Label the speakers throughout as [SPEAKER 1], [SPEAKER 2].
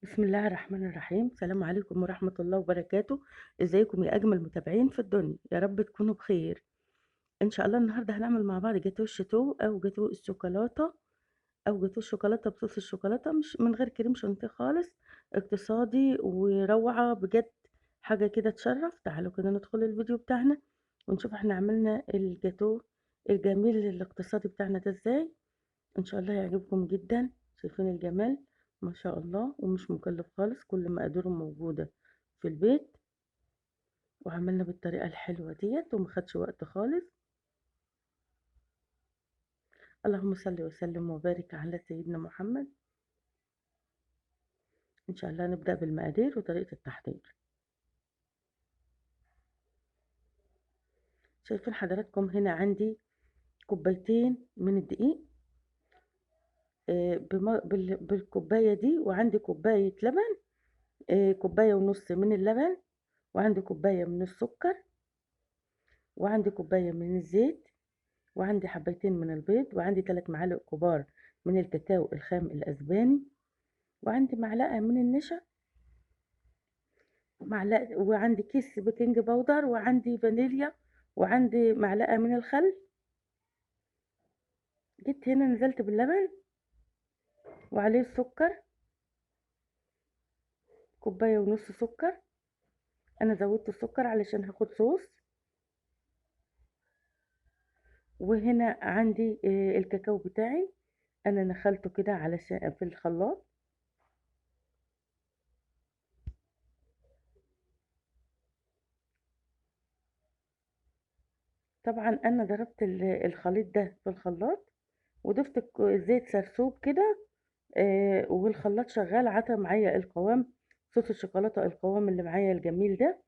[SPEAKER 1] بسم الله الرحمن الرحيم. السلام عليكم ورحمة الله وبركاته. ازيكم يا اجمل متابعين في الدنيا؟ يا رب تكونوا بخير. ان شاء الله النهارده هنعمل مع بعض جاتو الشتو او جاتو الشوكولاته او جاتو الشوكولاته بصوص الشوكولاته، مش من غير كريم شانتيه خالص. اقتصادي وروعة بجد، حاجة كده تشرف. تعالوا كده ندخل الفيديو بتاعنا ونشوف احنا عملنا الجاتو الجميل الاقتصادي بتاعنا ده ازاي. ان شاء الله يعجبكم جدا. شايفين الجمال؟ ما شاء الله، ومش مكلف خالص، كل مقاديره موجودة في البيت، وعملنا بالطريقة الحلوة ديت ومخدش وقت خالص. اللهم صل وسلم وبارك على سيدنا محمد. ان شاء الله نبدأ بالمقادير وطريقة التحضير. شايفين حضراتكم هنا عندي كوبايتين من الدقيق، بالكوباية دي، وعندي كوباية لبن، كوباية ونص من اللبن، وعندي كوباية من السكر، وعندي كوباية من الزيت، وعندي حبيتين من البيض، وعندي 3 معالق كبار من الكاكاو الخام الأسباني، وعندي معلقة من النشا، وعندي كيس بيكنج باودر، وعندي فانيليا، وعندي معلقة من الخل. جيت هنا نزلت باللبن وعليه السكر، كوباية ونص سكر. أنا زودت السكر علشان هاخد صوص. وهنا عندي الكاكاو بتاعي، أنا نخلته كده علشان في الخلاط. طبعا أنا ضربت الخليط ده في الخلاط، وضفت زيت سرسوب كده، والخلاط شغال عطى معايا القوام، صوص الشوكولاته القوام اللي معايا الجميل ده.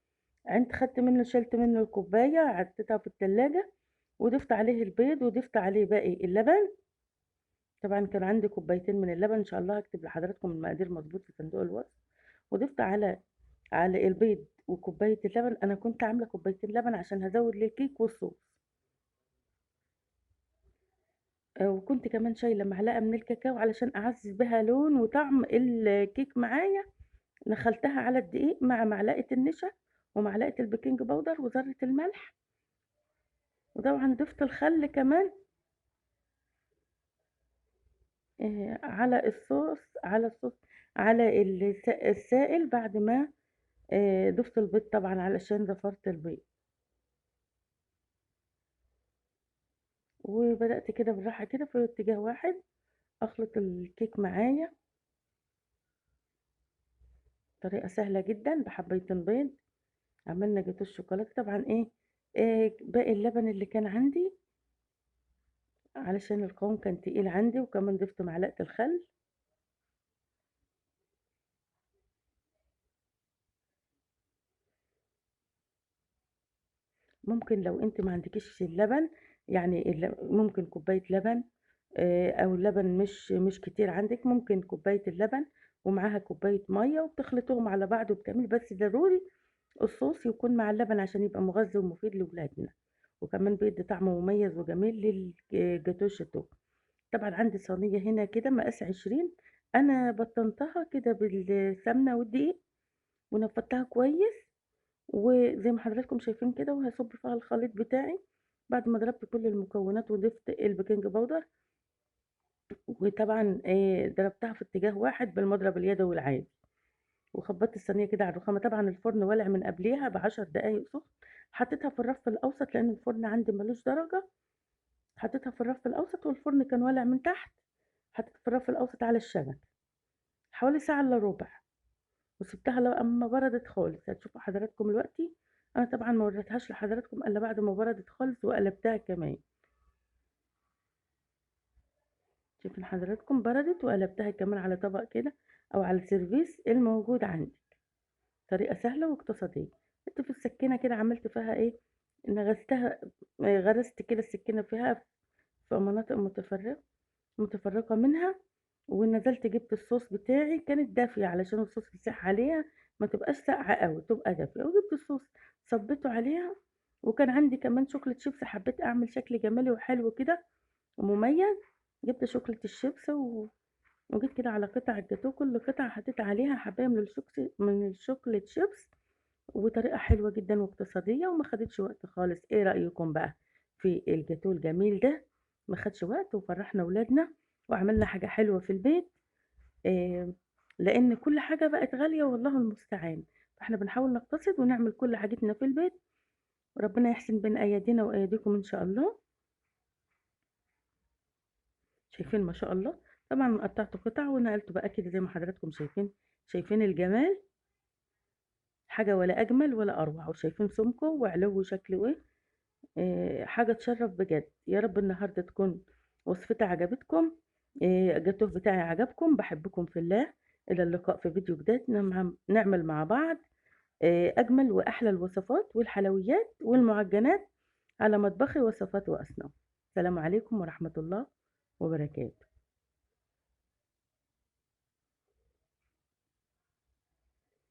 [SPEAKER 1] خدت منه، شلت منه الكوبايه، عدتها في التلاجة، وضفت عليه البيض، وضفت عليه باقي اللبن. طبعا كان عندي كوبايتين من اللبن، ان شاء الله هكتب لحضراتكم المقادير مظبوط في صندوق الوصف. وضفت على البيض وكوبايه اللبن. انا كنت عامله كوبايتين لبن عشان هزود للكيك والصوص. وكنت كمان شايله معلقه من الكاكاو علشان اعزز بها لون وطعم الكيك معايا. نخلتها على الدقيق مع معلقة النشا ومعلقة البيكنج باودر وذرة الملح، وطبعا ضفت الخل كمان على الصوص، السائل، بعد ما ضفت البيض طبعا علشان زفرت البيض. وبدأت كده بالراحة كده في اتجاه واحد اخلط الكيك معايا. طريقة سهلة جدا، بحبيتين بيض عملنا جاتو الشوكولاتة. طبعا باقي اللبن اللي كان عندي علشان القوام كان تقيل عندي، وكمان ضفت معلقة الخل. ممكن لو انت ما عندكيش اللبن، يعني ممكن كوباية لبن، او اللبن مش كتير عندك، ممكن كوباية اللبن ومعاها كوباية مية، وبتخلطوهم على بعض وبتعملي. بس ضروري الصوص يكون مع اللبن عشان يبقى مغذي ومفيد لولادنا، وكمان بيدي طعم مميز وجميل للجاتو الشاتو. طبعا عندي صينية هنا كده مقاس 20، انا بطنتها كده بالسمنة والدقيق ونفضتها كويس، وزي ما حضراتكم شايفين كده، وهصب فيها الخليط بتاعي بعد ما ضربت كل المكونات وضفت البيكنج باودر. وطبعا ضربتها في اتجاه واحد بالمضرب اليدوي العادي، وخبطت الصينيه كده على الرخامه. طبعا الفرن ولع من قبليها ب10 دقايق سخن. حطيتها في الرف الاوسط لان الفرن عندي ملوش درجه. حطيتها في الرف الاوسط والفرن كان ولع من تحت. حطيتها في الرف الاوسط على الشبك حوالي ساعه الا ربع، وسبتها لما بردت خالص. هتشوفوا حضراتكم دلوقتي. انا طبعا ما وريتهاش لحضراتكم الا بعد ما بردت خالص وقلبتها كمان. شايفين حضراتكم بردت وقلبتها كمان على طبق كده او على السيرفيس الموجود عندي. طريقه سهله واقتصاديه. جبت في السكينه كده، عملت فيها ايه، نغزتها، غرست كده السكينه فيها في مناطق متفرقه منها. ونزلت جبت الصوص بتاعي، كانت دافيه علشان الصوص يسيح عليها، ما تبقاش ساقعه قوي، تبقى دافيه. وجبت الصوص صبيته عليها. وكان عندي كمان شوكليت شيبس، حبيت اعمل شكل جمالي وحلو كده ومميز. جبت شوكليت الشيبس وجيت كده على قطع الجاتوه، كل قطعة حطيت عليها حباية من الشوكليت شيبس، وطريقة حلوة جدًا واقتصادية وما خدتش وقت خالص. إيه رأيكم بقى في الجاتوه الجميل ده؟ ما خدش وقت وفرّحنا ولادنا وعملنا حاجة حلوة في البيت. آآ لإن كل حاجة بقت غالية والله المستعان، فإحنا بنحاول نقتصد ونعمل كل حاجتنا في البيت، وربنا يحسن بين أيادينا وأيديكم إن شاء الله. شايفين ما شاء الله، طبعًا قطّعته قطع ونقلته بقى كده زي ما حضراتكم شايفين. شايفين الجمال؟ حاجة ولا أجمل ولا أروع، وشايفين سمكه وعلوه شكله إيه. حاجة تشرّف بجد. يا رب النهارده تكون وصفتي عجبتكم، الجاتوه بتاعي عجبكم. باحبكم في الله. إلى اللقاء في فيديو جديد نعمل مع بعض أجمل وأحلى الوصفات والحلويات والمعجنات على مطبخي وصفات وأصناف. السلام عليكم ورحمة الله وبركاته.